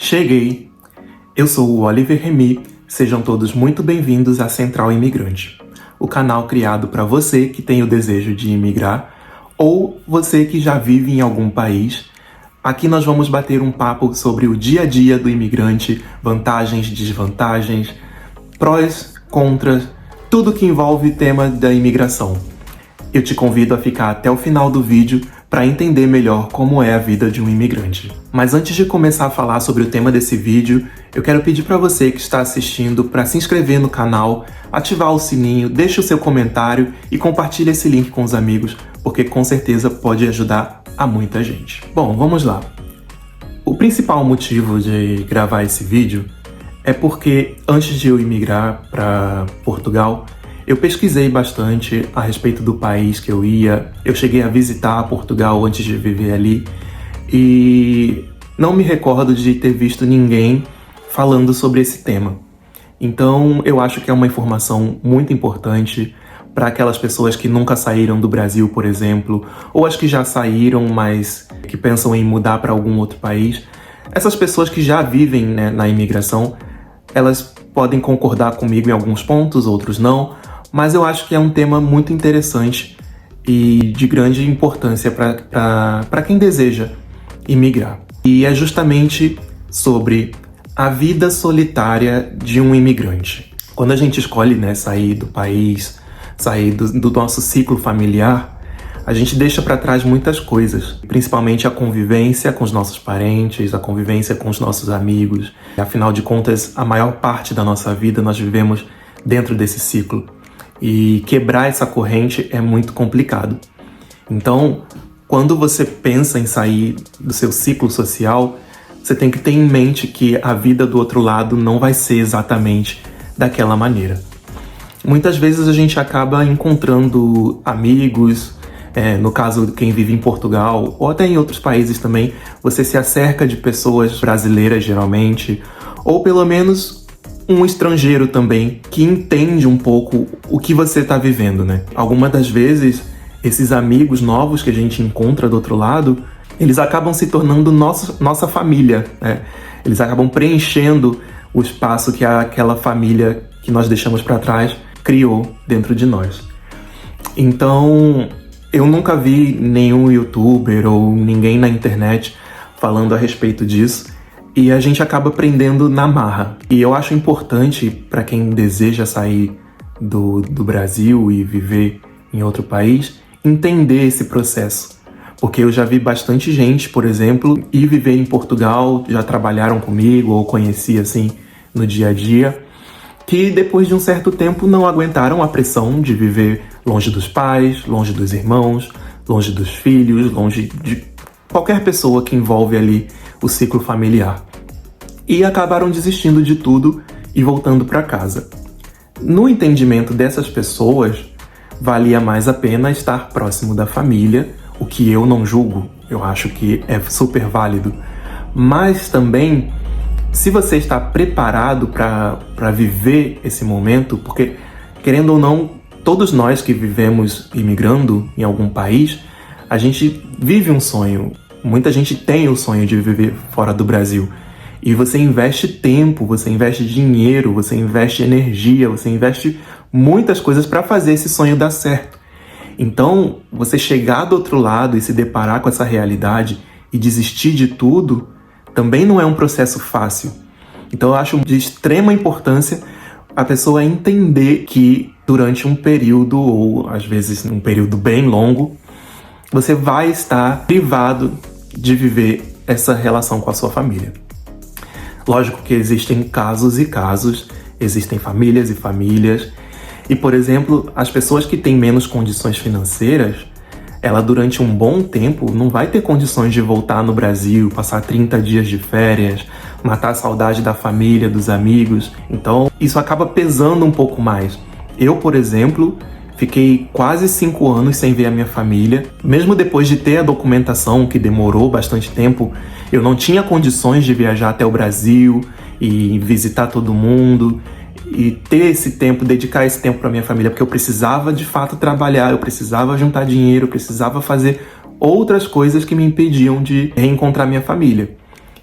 Cheguei! Eu sou o Oliver Remy, sejam todos muito bem-vindos à Central Imigrante, o canal criado para você que tem o desejo de imigrar ou você que já vive em algum país. Aqui nós vamos bater um papo sobre o dia a dia do imigrante, vantagens, desvantagens, prós, contras, tudo que envolve o tema da imigração. Eu te convido a ficar até o final do vídeo para entender melhor como é a vida de um imigrante. Mas antes de começar a falar sobre o tema desse vídeo, eu quero pedir para você que está assistindo para se inscrever no canal, ativar o sininho, deixe o seu comentário e compartilhe esse link com os amigos, porque com certeza pode ajudar a muita gente. Bom, vamos lá. O principal motivo de gravar esse vídeo é porque antes de eu imigrar para Portugal, eu pesquisei bastante a respeito do país que eu ia. Eu cheguei a visitar Portugal antes de viver ali e não me recordo de ter visto ninguém falando sobre esse tema. Então eu acho que é uma informação muito importante para aquelas pessoas que nunca saíram do Brasil, por exemplo, ou as que já saíram, mas que pensam em mudar para algum outro país. Essas pessoas que já vivem, né, na imigração, elas podem concordar comigo em alguns pontos, outros não, mas eu acho que é um tema muito interessante e de grande importância para quem deseja imigrar. E é justamente sobre a vida solitária de um imigrante. Quando a gente escolhe, né, sair do país, sair do nosso ciclo familiar, a gente deixa para trás muitas coisas, principalmente a convivência com os nossos parentes, a convivência com os nossos amigos. Afinal de contas, a maior parte da nossa vida nós vivemos dentro desse ciclo. E quebrar essa corrente é muito complicado. Então, quando você pensa em sair do seu ciclo social, você tem que ter em mente que a vida do outro lado não vai ser exatamente daquela maneira. Muitas vezes a gente acaba encontrando amigos, no caso quem vive em Portugal, ou até em outros países também, você se acerca de pessoas brasileiras geralmente, ou pelo menos um estrangeiro também, que entende um pouco o que você está vivendo, né? Algumas das vezes, esses amigos novos que a gente encontra do outro lado, eles acabam se tornando nossa família, né? Eles acabam preenchendo o espaço que aquela família que nós deixamos para trás criou dentro de nós. Então, eu nunca vi nenhum youtuber ou ninguém na internet falando a respeito disso, e a gente acaba aprendendo na marra. E eu acho importante para quem deseja sair do Brasil e viver em outro país, entender esse processo. Porque eu já vi bastante gente, por exemplo, ir viver em Portugal, já trabalharam comigo ou conheci assim no dia a dia, que depois de um certo tempo não aguentaram a pressão de viver longe dos pais, longe dos irmãos, longe dos filhos, longe de qualquer pessoa que envolve ali o ciclo familiar. E acabaram desistindo de tudo e voltando para casa. No entendimento dessas pessoas, valia mais a pena estar próximo da família, o que eu não julgo, eu acho que é super válido. Mas também, se você está preparado para viver esse momento, porque, querendo ou não, todos nós que vivemos imigrando em algum país, a gente vive um sonho. Muita gente tem o sonho de viver fora do Brasil. E você investe tempo, você investe dinheiro, você investe energia, você investe muitas coisas para fazer esse sonho dar certo. Então, você chegar do outro lado e se deparar com essa realidade e desistir de tudo, também não é um processo fácil. Então, eu acho de extrema importância a pessoa entender que durante um período, ou às vezes um período bem longo, você vai estar privado de viver essa relação com a sua família. Lógico que existem casos e casos, existem famílias e famílias. E, por exemplo, as pessoas que têm menos condições financeiras, ela durante um bom tempo não vai ter condições de voltar no Brasil, passar 30 dias de férias, matar a saudade da família, dos amigos. Então, isso acaba pesando um pouco mais. Eu, por exemplo, fiquei quase 5 anos sem ver a minha família. Mesmo depois de ter a documentação, que demorou bastante tempo, eu não tinha condições de viajar até o Brasil e visitar todo mundo e ter esse tempo, dedicar esse tempo para minha família, porque eu precisava de fato trabalhar, eu precisava juntar dinheiro, eu precisava fazer outras coisas que me impediam de reencontrar minha família.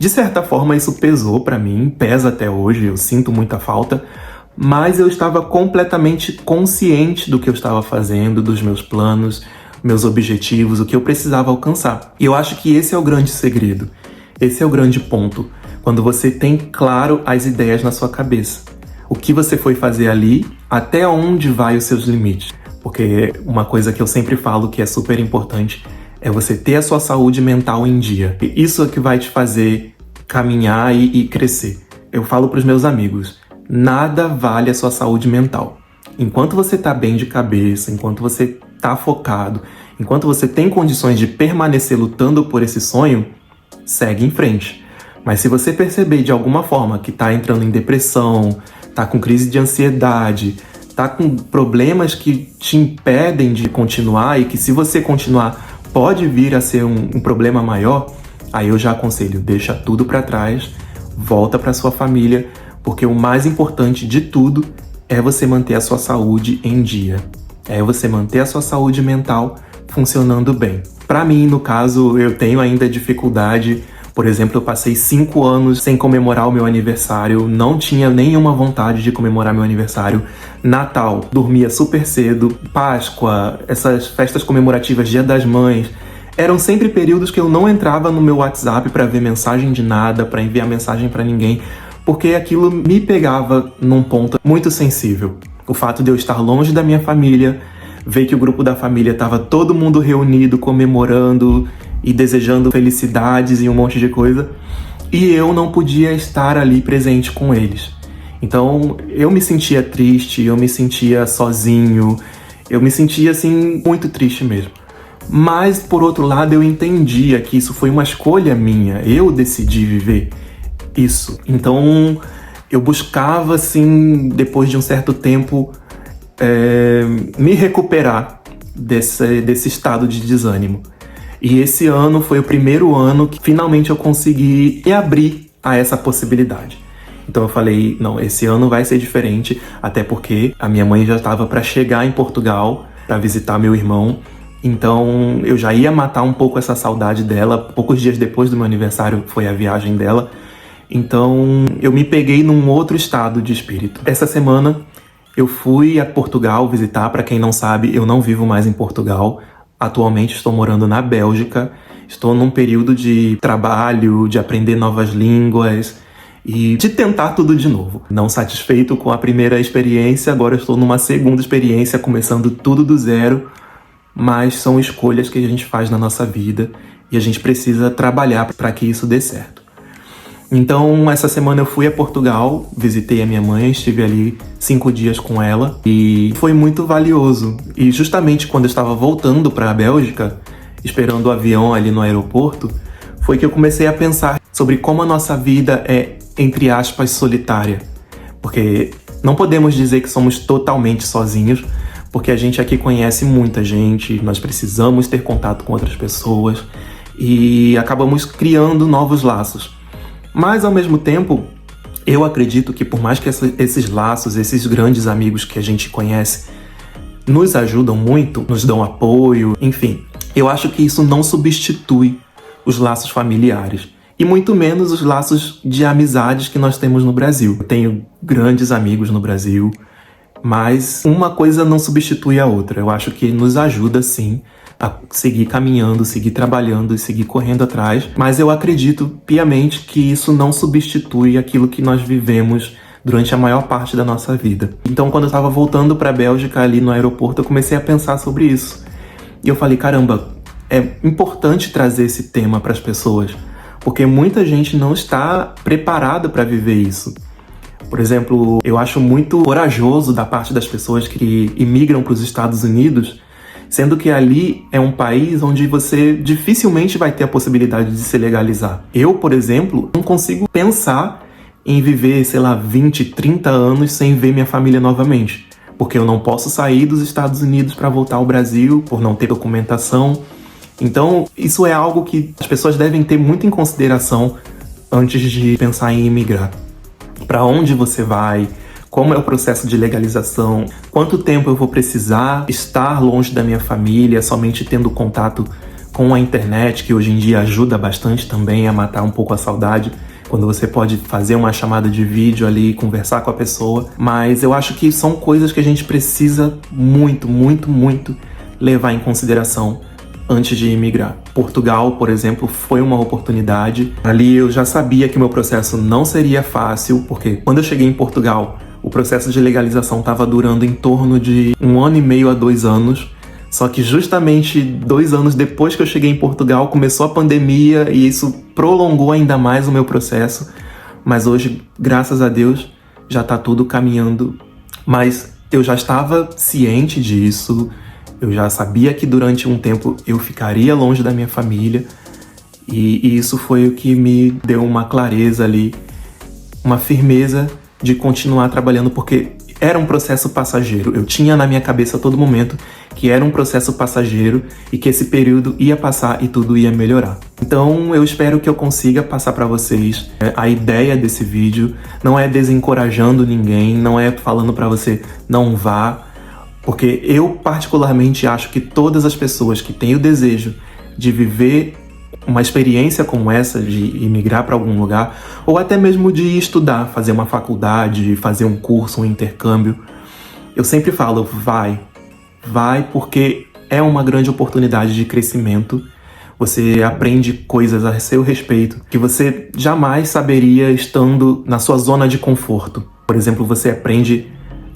De certa forma, isso pesou pra mim, pesa até hoje, eu sinto muita falta, mas eu estava completamente consciente do que eu estava fazendo, dos meus planos, meus objetivos, o que eu precisava alcançar. E eu acho que esse é o grande segredo, esse é o grande ponto, quando você tem claro as ideias na sua cabeça. O que você foi fazer ali, até onde vai os seus limites. Porque uma coisa que eu sempre falo que é super importante é você ter a sua saúde mental em dia. E isso é que vai te fazer caminhar e crescer. Eu falo para os meus amigos, nada vale a sua saúde mental. Enquanto você tá bem de cabeça, enquanto você tá focado, enquanto você tem condições de permanecer lutando por esse sonho, segue em frente. Mas se você perceber de alguma forma que tá entrando em depressão, tá com crise de ansiedade, tá com problemas que te impedem de continuar e que se você continuar pode vir a ser um problema maior, aí eu já aconselho, deixa tudo para trás, volta para sua família, porque o mais importante de tudo é você manter a sua saúde em dia. É você manter a sua saúde mental funcionando bem. Para mim, no caso, eu tenho ainda dificuldade. Por exemplo, eu passei 5 anos sem comemorar o meu aniversário, não tinha nenhuma vontade de comemorar meu aniversário. Natal, dormia super cedo, Páscoa, essas festas comemorativas, Dia das Mães, eram sempre períodos que eu não entrava no meu WhatsApp para ver mensagem de nada, para enviar mensagem para ninguém, porque aquilo me pegava num ponto muito sensível. O fato de eu estar longe da minha família, ver que o grupo da família estava todo mundo reunido, comemorando e desejando felicidades e um monte de coisa, e eu não podia estar ali presente com eles. Então eu me sentia triste, eu me sentia sozinho, eu me sentia assim muito triste mesmo. Mas por outro lado eu entendia que isso foi uma escolha minha, eu decidi viver isso. Então eu buscava assim, depois de um certo tempo, me recuperar desse estado de desânimo. E esse ano foi o primeiro ano que finalmente eu consegui me abrir a essa possibilidade. Então eu falei, não, esse ano vai ser diferente, até porque a minha mãe já estava para chegar em Portugal para visitar meu irmão. Então eu já ia matar um pouco essa saudade dela. Poucos dias depois do meu aniversário foi a viagem dela. Então eu me peguei num outro estado de espírito. Essa semana eu fui a Portugal visitar. Para quem não sabe, eu não vivo mais em Portugal. Atualmente estou morando na Bélgica, estou num período de trabalho, de aprender novas línguas e de tentar tudo de novo. Não satisfeito com a primeira experiência, agora estou numa segunda experiência, começando tudo do zero, mas são escolhas que a gente faz na nossa vida e a gente precisa trabalhar para que isso dê certo. Então, essa semana eu fui a Portugal, visitei a minha mãe, estive ali 5 dias com ela e foi muito valioso. E justamente quando eu estava voltando para a Bélgica, esperando o avião ali no aeroporto, foi que eu comecei a pensar sobre como a nossa vida é, entre aspas, solitária. Porque não podemos dizer que somos totalmente sozinhos, porque a gente aqui conhece muita gente, nós precisamos ter contato com outras pessoas e acabamos criando novos laços. Mas, ao mesmo tempo, eu acredito que por mais que esses laços, esses grandes amigos que a gente conhece, nos ajudam muito, nos dão apoio, enfim, eu acho que isso não substitui os laços familiares. E muito menos os laços de amizades que nós temos no Brasil. Eu tenho grandes amigos no Brasil, mas uma coisa não substitui a outra. Eu acho que nos ajuda, sim, a seguir caminhando, seguir trabalhando e seguir correndo atrás. Mas eu acredito piamente que isso não substitui aquilo que nós vivemos durante a maior parte da nossa vida. Então, quando eu estava voltando para a Bélgica ali no aeroporto, eu comecei a pensar sobre isso. E eu falei, caramba, é importante trazer esse tema para as pessoas, porque muita gente não está preparada para viver isso. Por exemplo, eu acho muito corajoso da parte das pessoas que imigram para os Estados Unidos, sendo que ali é um país onde você dificilmente vai ter a possibilidade de se legalizar. Eu, por exemplo, não consigo pensar em viver, 20, 30 anos sem ver minha família novamente, porque eu não posso sair dos Estados Unidos para voltar ao Brasil por não ter documentação. Então, isso é algo que as pessoas devem ter muito em consideração antes de pensar em imigrar. Para onde você vai? Como é o processo de legalização? Quanto tempo eu vou precisar estar longe da minha família, somente tendo contato com a internet, que hoje em dia ajuda bastante também a matar um pouco a saudade, quando você pode fazer uma chamada de vídeo ali e conversar com a pessoa. Mas eu acho que são coisas que a gente precisa muito, muito, muito levar em consideração antes de imigrar. Portugal, por exemplo, foi uma oportunidade. Ali eu já sabia que o meu processo não seria fácil, porque quando eu cheguei em Portugal, o processo de legalização estava durando em torno de 1 ano e meio a 2 anos. Só que justamente 2 anos depois que eu cheguei em Portugal, começou a pandemia e isso prolongou ainda mais o meu processo. Mas hoje, graças a Deus, já está tudo caminhando. Mas eu já estava ciente disso, eu já sabia que durante um tempo eu ficaria longe da minha família. E isso foi o que me deu uma clareza ali, uma firmeza de continuar trabalhando, porque era um processo passageiro. Eu tinha na minha cabeça a todo momento que era um processo passageiro e que esse período ia passar e tudo ia melhorar. Então eu espero que eu consiga passar para vocês a ideia desse vídeo. Não é desencorajando ninguém, não é falando para você não vá, porque eu particularmente acho que todas as pessoas que têm o desejo de viver uma experiência como essa, de imigrar para algum lugar, ou até mesmo de estudar, fazer uma faculdade, fazer um curso, um intercâmbio, eu sempre falo, vai, porque é uma grande oportunidade de crescimento. Você aprende coisas a seu respeito que você jamais saberia estando na sua zona de conforto. Por exemplo, você aprende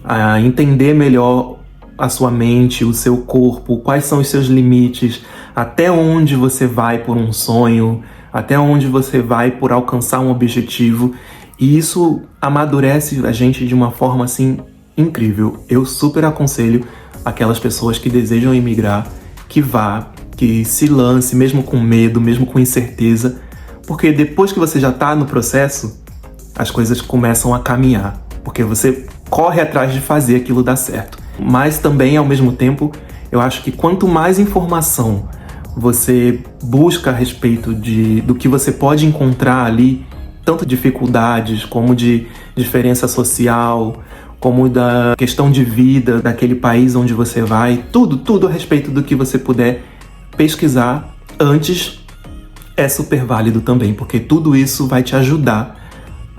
a entender melhor a sua mente, o seu corpo, quais são os seus limites, até onde você vai por um sonho, até onde você vai por alcançar um objetivo. E isso amadurece a gente de uma forma assim incrível. Eu super aconselho aquelas pessoas que desejam imigrar, que vá, que se lance, mesmo com medo, mesmo com incerteza, porque depois que você já está no processo, as coisas começam a caminhar, porque você corre atrás de fazer aquilo dar certo. Mas também, ao mesmo tempo, eu acho que quanto mais informação você busca a respeito do que você pode encontrar ali, tanto dificuldades como de diferença social, como da questão de vida daquele país onde você vai, tudo a respeito do que você puder pesquisar antes é super válido também, porque tudo isso vai te ajudar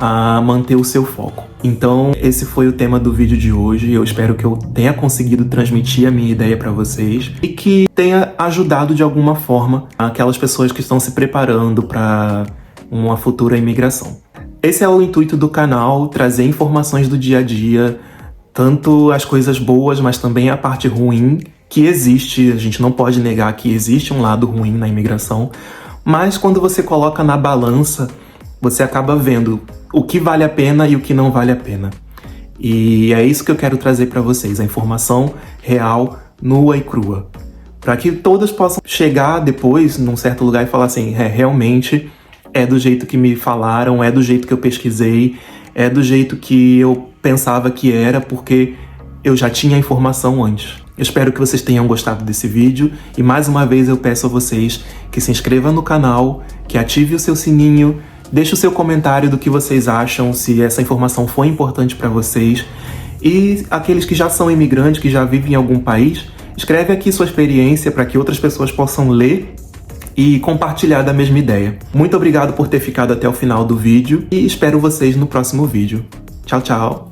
a manter o seu foco. Então, esse foi o tema do vídeo de hoje. Eu espero que eu tenha conseguido transmitir a minha ideia para vocês e que tenha ajudado de alguma forma aquelas pessoas que estão se preparando para uma futura imigração. Esse é o intuito do canal, trazer informações do dia a dia, tanto as coisas boas, mas também a parte ruim que existe. A gente não pode negar que existe um lado ruim na imigração, mas quando você coloca na balança, você acaba vendo o que vale a pena e o que não vale a pena. E é isso que eu quero trazer para vocês, a informação real, nua e crua. Para que todos possam chegar depois num certo lugar e falar assim, realmente é do jeito que me falaram, é do jeito que eu pesquisei, é do jeito que eu pensava que era, porque eu já tinha a informação antes. Eu espero que vocês tenham gostado desse vídeo e mais uma vez eu peço a vocês que se inscrevam no canal, que ative o seu sininho, deixe o seu comentário do que vocês acham, se essa informação foi importante para vocês. E aqueles que já são imigrantes, que já vivem em algum país, escreve aqui sua experiência para que outras pessoas possam ler e compartilhar da mesma ideia. Muito obrigado por ter ficado até o final do vídeo e espero vocês no próximo vídeo. Tchau, tchau!